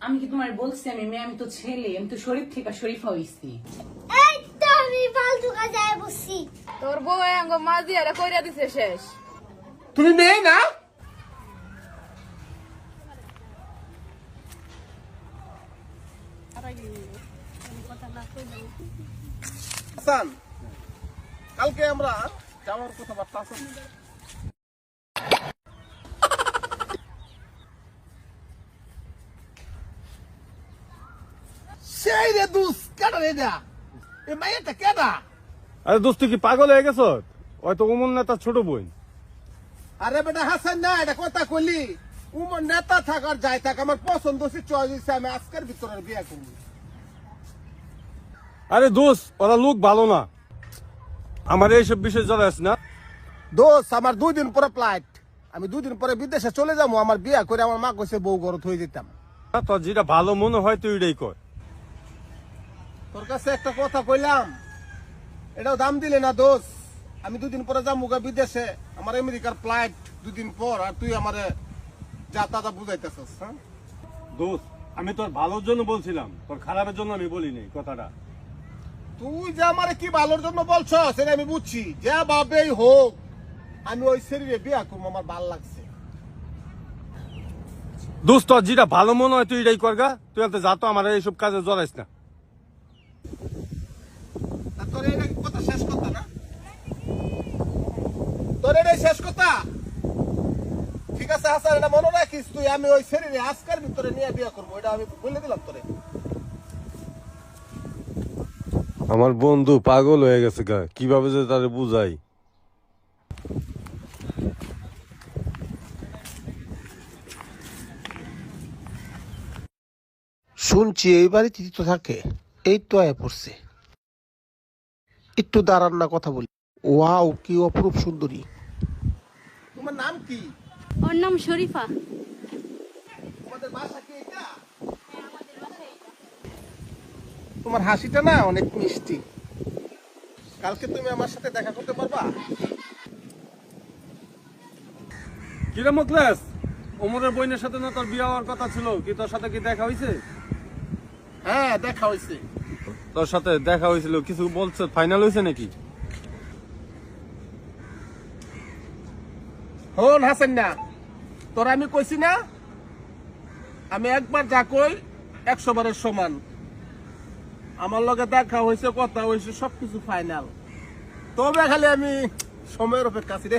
আমি কি তোমার বলছি আমি মেয়ে, আমি তো ছেলে, আমি তো শরীফ থেকে শরীফা হইছি। এই তো আমি ফালতু কাজে বসছি। তোর বউ আঙ্গ মাছ দিয়ে এটা কইরা দিছে শেষ। তুমি মেয়ে না? হাসান, কালকে আমরা যাওয়ার কথাবার্তা আছে। সেই রে দুস কেডা রে যা এ মাইয়াটা কেডা? আরে দোস্ত কি পাগল হয়ে গেছ? হয়তো উমর নেতা ছোট বোন। আরে বেটা হাসান না, এটা কথা কইলি উমর নেতা থাক আর যাই থাক, আমার পছন্দ হচ্ছে চয়েস হচ্ছে, আমি আজকের ভিতরে বিয়ে করবো। আরে দোস্ত ওরা লোক ভালো না, আমার এইসব বিষয় জানা আছে না। দোষ আমার 2 দিন পরে ফ্লাইট, আমি 2 দিন পরে বিদেশে চলে যাবো। আমার বিয়ে করে আমার মা কইছে বউ ঘরত হয়ে যেতাম। তোর যেটা ভালো মনে হয় তুই এটাই কর। তোর কাছে একটা কথা কইলাম, এটাও দাম দিলে না দোষ। আমি 2 দিন পরে যাবো বিদেশে, আমার আমেরিকার ফ্লাইট 2 দিন পর, আর তুই আমারে যা তা বুঝাইতেছস। হ্যাঁ দোস্ত আমি তোর ভালোর জন্য বলছিলাম, তোর খারাপের জন্য আমি বলিনি কথাটা। তুই যে আমারে কি ভালোর জন্য বলছ সেটা আমি বুঝছি, যে ভাবেই হোক আমি ওই শরীরে বিয়ে করবো, আমার ভাল লাগছে। দোস্ত তোর যেটা ভালো মনে হয় তুই এটাই করগা, তুই এত যা তো আমার এইসব কাজে জড়াইস না। আর তোর এটা কথা শেষ কথা না, তোর এটাই শেষ কথা। ঠিক আছে হাসান, এটা মনে রাখিস তুই, আমি ওই শরীরে আজকের ভিতরে নিয়ে বিয়ে করবো, এটা আমি বলে দিলাম তোরে। আমার বন্ধু পাগল হয়ে গেছে গা, কিভাবে যে তারে বুঝাই। শুনছি এই বাড়িতে তো থাকে, এই তো আয় পড়ছে। একটু দাঁড়ান না, কথা বলি। ওয়াও কি অপরূপ সুন্দরী। তোমার নাম কি? ওর নাম শরীফা। তোমাদের বাসা কি এটা? তোমার হাসিটা না অনেক মিষ্টি। কালকে তুমি আমার সাথে দেখা করতে পারবা? কিরে মুখলেস, ওমরের বোনের সাথে না তোর বিয়ে হওয়ার কথা ছিল, কি তোর সাথে কি দেখা হয়েছে? হ্যাঁ দেখা হয়েছে। তোর সাথে দেখা হয়েছিল, কিছু বলছে, ফাইনাল হয়েছে নাকি? হন হাসান না, তোর আমি কইছি না, আমি একবার যা কই 100 বারের সমান। আমার লগে দেখা হয়েছে, কথা হয়েছে, সবকিছু ফাইনাল। তবে খালি আমি সময়ের অপেক্ষা আছি রে।